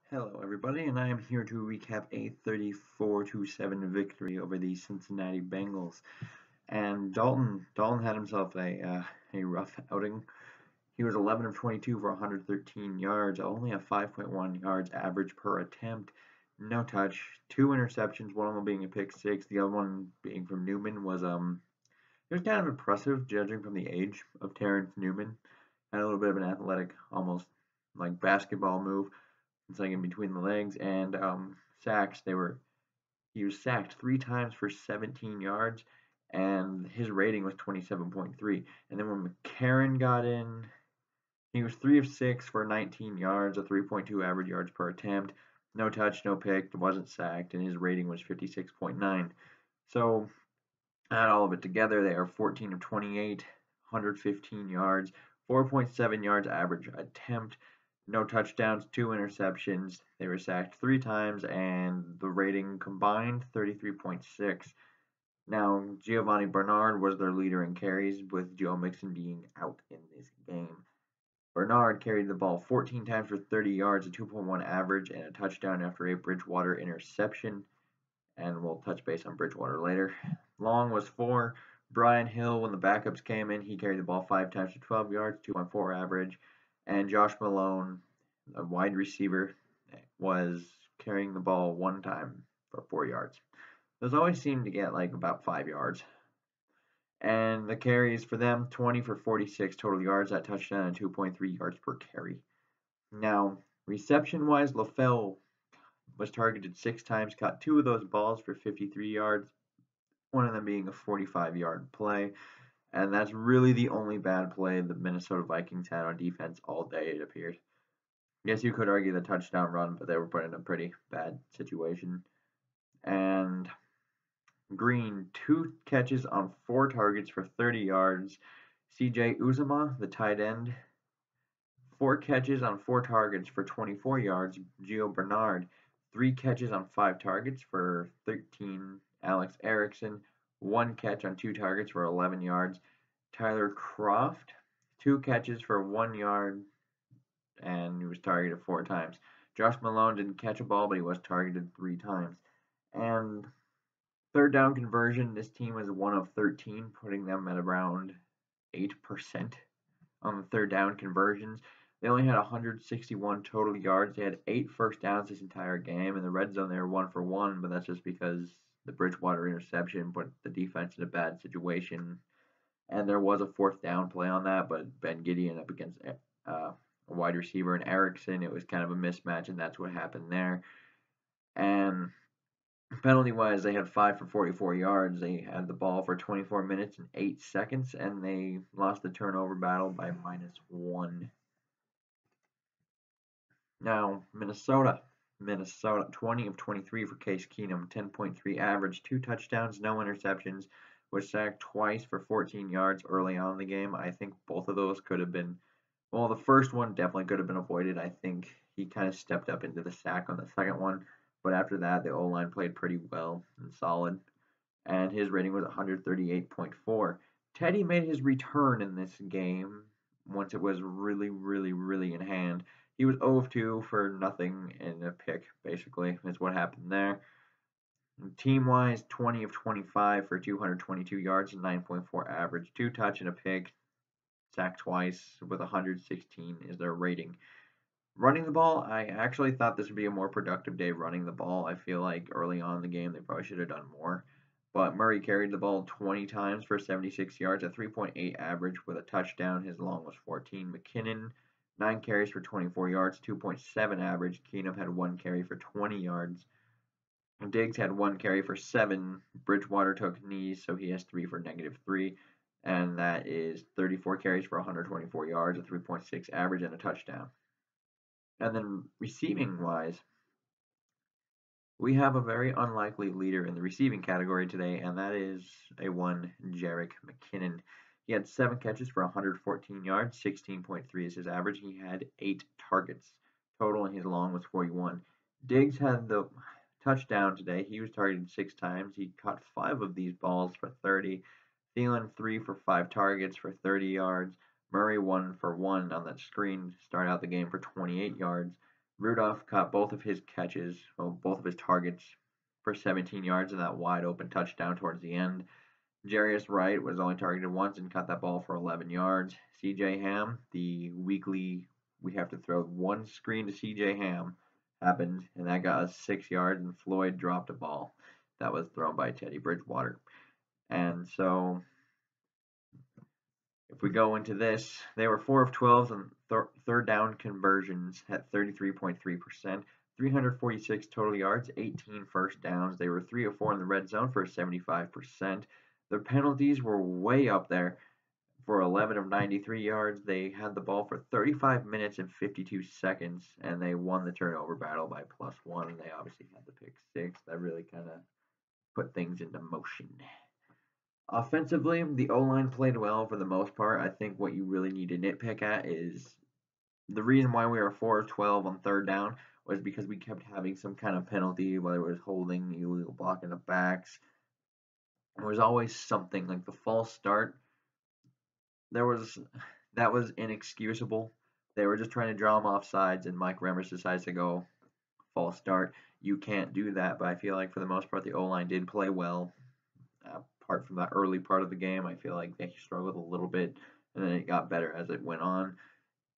Hello, everybody, and I am here to recap a 34-7 victory over the Cincinnati Bengals. And Dalton had himself a rough outing. He was 11 of 22 for 113 yards, only a 5.1 yards average per attempt, no touch, two interceptions, one of them being a pick six, the other one being from Newman it was kind of impressive judging from the age of Terrence Newman. Had a little bit of an athletic, almost like basketball move. It's like in between the legs and sacks. He was sacked three times for 17 yards, and his rating was 27.3. And then when McCarron got in, he was 3 of 6 for 19 yards, a 3.2 average yards per attempt, no touch, no pick, wasn't sacked, and his rating was 56.9. So add all of it together, they are 14 of 28, 115 yards, 4.7 yards average attempt, no touchdowns, two interceptions. They were sacked three times, and the rating combined 33.6. Now, Giovanni Bernard was their leader in carries, with Joe Mixon being out in this game. Bernard carried the ball 14 times for 30 yards, a 2.1 average, and a touchdown after a Bridgewater interception. And we'll touch base on Bridgewater later. Long was 4. Brian Hill, when the backups came in, he carried the ball 5 times for 12 yards, 2.4 average. And Josh Malone, a wide receiver, was carrying the ball one time for 4 yards. Those always seem to get like about 5 yards. And the carries for them, 20 for 46 total yards, that touchdown, and 2.3 yards per carry. Now, reception-wise, LaFell was targeted 6 times, caught 2 of those balls for 53 yards, one of them being a 45-yard play. And that's really the only bad play the Minnesota Vikings had on defense all day, it appeared. Yes, you could argue the touchdown run, but they were put in a pretty bad situation. And Green, 2 catches on 4 targets for 30 yards. CJ Uzomah, the tight end, 4 catches on 4 targets for 24 yards. Gio Bernard, 3 catches on 5 targets for 13. Alex Erickson, 1 catch on 2 targets for 11 yards. Tyler Croft, 2 catches for 1 yard, and he was targeted 4 times. Josh Malone didn't catch a ball, but he was targeted 3 times. And third down conversion, this team was 1 of 13, putting them at around 8% on the third down conversions. They only had 161 total yards. They had 8 first downs this entire game. In the red zone, they were 1 for 1, but that's just because the Bridgewater interception put the defense in a bad situation. And there was a 4th down play on that, but Ben Gideon up against a wide receiver and Erickson, it was kind of a mismatch, and that's what happened there. And penalty-wise, they had 5 for 44 yards. They had the ball for 24 minutes and 8 seconds, and they lost the turnover battle by -1. Now, Minnesota, 20 of 23 for Case Keenum, 10.3 average, 2 touchdowns, no interceptions, was sacked twice for 14 yards early on in the game. I think both of those could have been, well, the first one definitely could have been avoided. I think he kind of stepped up into the sack on the second one, but after that, the O-line played pretty well and solid, and his rating was 138.4. Teddy made his return in this game once it was really, really, really in hand. He was 0 of 2 for nothing in a pick, basically, is what happened there. Team-wise, 20 of 25 for 222 yards and 9.4 average, 2 touch and a pick, sacked twice with 116 is their rating. Running the ball, I actually thought this would be a more productive day running the ball. I feel like early on in the game they probably should have done more. But Murray carried the ball 20 times for 76 yards, a 3.8 average with a touchdown. His long was 14. McKinnon, 9 carries for 24 yards, 2.7 average. Keenum had 1 carry for 20 yards. Diggs had 1 carry for 7. Bridgewater took knees, so he has 3 for -3. And that is 34 carries for 124 yards, a 3.6 average, and a touchdown. And then receiving-wise, we have a very unlikely leader in the receiving category today, and that is a one, Jerick McKinnon. He had 7 catches for 114 yards, 16.3 is his average. He had 8 targets total, and his long was 41. Diggs had the touchdown today. He was targeted 6 times. He caught 5 of these balls for 30. Thielen 3 for 5 targets for 30 yards. Murray 1 for 1 on that screen to start out the game for 28 yards. Rudolph caught both of his catches, well, both of his targets for 17 yards in that wide open touchdown towards the end. Jarius Wright was only targeted once and caught that ball for 11 yards. CJ Ham, the weekly we have to throw one screen to CJ Ham happened, and that got us 6 yards, and Floyd dropped a ball that was thrown by Teddy Bridgewater. And so if we go into this, they were 4 of 12 on third down conversions at 33.3%, 346 total yards, 18 first downs. They were 3 of 4 in the red zone for 75%. Their penalties were way up there for 11 of 93 yards. They had the ball for 35 minutes and 52 seconds, and they won the turnover battle by +1. And they obviously had the pick six. That really kind of put things into motion. Offensively, the O-line played well for the most part. I think what you really need to nitpick at is the reason why we were 4 of 12 on third down was because we kept having some kind of penalty, whether it was holding, illegal blocking the backs. There was always something like the false start. That was inexcusable. They were just trying to draw him off sides, and Mike Remmers decides to go false start. You can't do that, but I feel like for the most part the O-line did play well. Apart from that early part of the game, I feel like they struggled a little bit, and then it got better as it went on.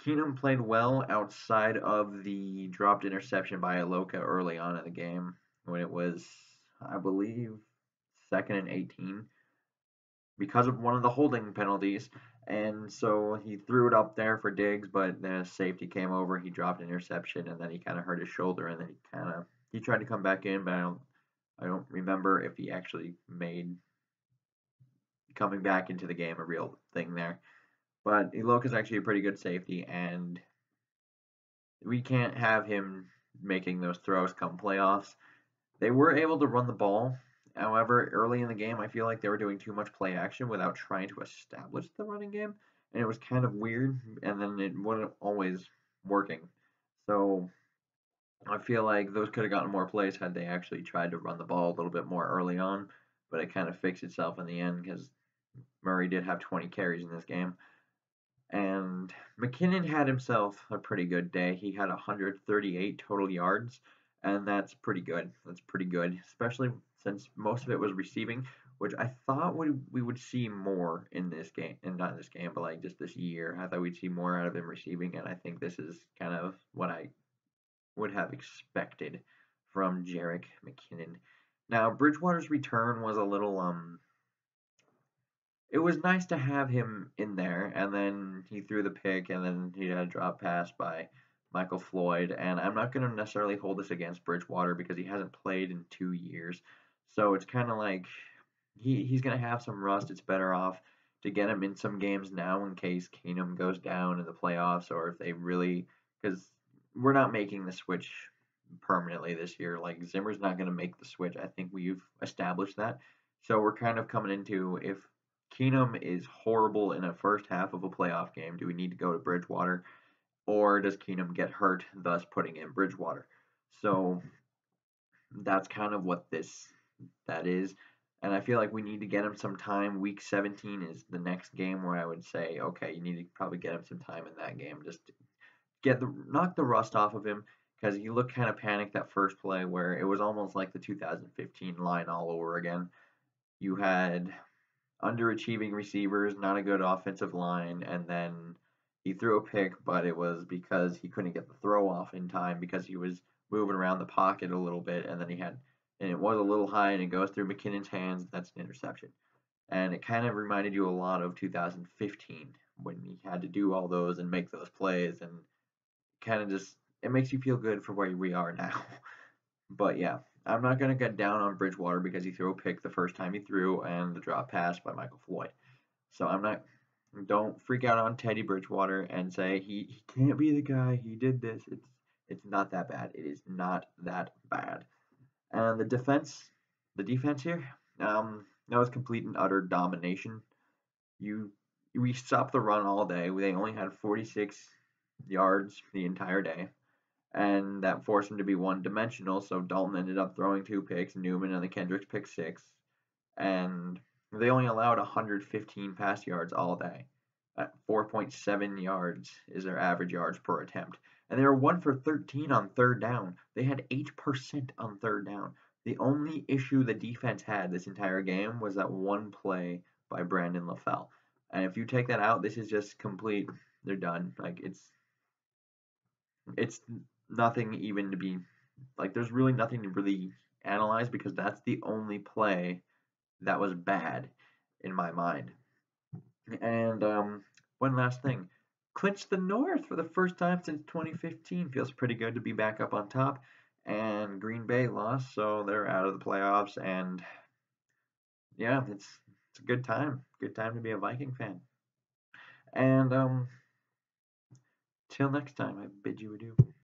Keenum played well outside of the dropped interception by Aloka early on in the game when it was, I believe, 2nd and 18 because of one of the holding penalties. And so he threw it up there for Diggs, but the safety came over. He dropped an interception, and then he kind of hurt his shoulder, and then he tried to come back in, but I don't remember if he actually made coming back into the game a real thing there. But Iloka's actually a pretty good safety, and we can't have him making those throws come playoffs. They were able to run the ball. However, early in the game, I feel like they were doing too much play action without trying to establish the running game, and it was kind of weird, and then it wasn't always working. So I feel like those could have gotten more plays had they actually tried to run the ball a little bit more early on, but it kind of fixed itself in the end because Murray did have 20 carries in this game. And McKinnon had himself a pretty good day. He had 138 total yards, and that's pretty good. That's pretty good, especially since most of it was receiving, which I thought we would see more in this game, and not in this game, but like just this year. I thought we'd see more out of him receiving, and I think this is kind of what I would have expected from Jerick McKinnon. Now, Bridgewater's return was a little it was nice to have him in there, and then he threw the pick, and then he had a drop pass by Michael Floyd. And I'm not going to necessarily hold this against Bridgewater because he hasn't played in 2 years, so it's kind of like he's going to have some rust. It's better off to get him in some games now in case Keenum goes down in the playoffs, or if they really, because we're not making the switch permanently this year. Like Zimmer's not going to make the switch. I think we've established that. So we're kind of coming into if Keenum is horrible in a first half of a playoff game, do we need to go to Bridgewater, or does Keenum get hurt, thus putting in Bridgewater? So that's kind of what that is. And I feel like we need to get him some time. Week 17 is the next game where I would say, okay, you need to probably get him some time in that game, just to knock the rust off of him, because he looked kind of panicked that first play where it was almost like the 2015 line all over again. You had underachieving receivers, not a good offensive line, and then he threw a pick, but it was because he couldn't get the throw off in time because he was moving around the pocket a little bit, and then and it was a little high, and it goes through McKinnon's hands. That's an interception. And it kind of reminded you a lot of 2015 when he had to do all those and make those plays, and kind of just, it makes you feel good for where we are now. But yeah, I'm not going to get down on Bridgewater because he threw a pick the first time he threw and the drop pass by Michael Floyd. So don't freak out on Teddy Bridgewater and say he can't be the guy, he did this. It's not that bad. It is not that bad. And the defense here, that was complete and utter domination. We stopped the run all day. They only had 46 yards the entire day, and that forced him to be one-dimensional. So Dalton ended up throwing 2 picks, Newman and the Kendricks pick 6, and they only allowed 115 pass yards all day. At 4.7 yards is their average yards per attempt. And they were 1 for 13 on third down. They had 8% on third down. The only issue the defense had this entire game was that one play by Brandon LaFell. And if you take that out, this is just complete. They're done. Like it's nothing even to be like. There's really nothing to really analyze because that's the only play that was bad in my mind. And one last thing, clinched the North for the first time since 2015. Feels pretty good to be back up on top. And Green Bay lost, so they're out of the playoffs. And yeah, it's a good time. Good time to be a Viking fan. And till next time, I bid you adieu.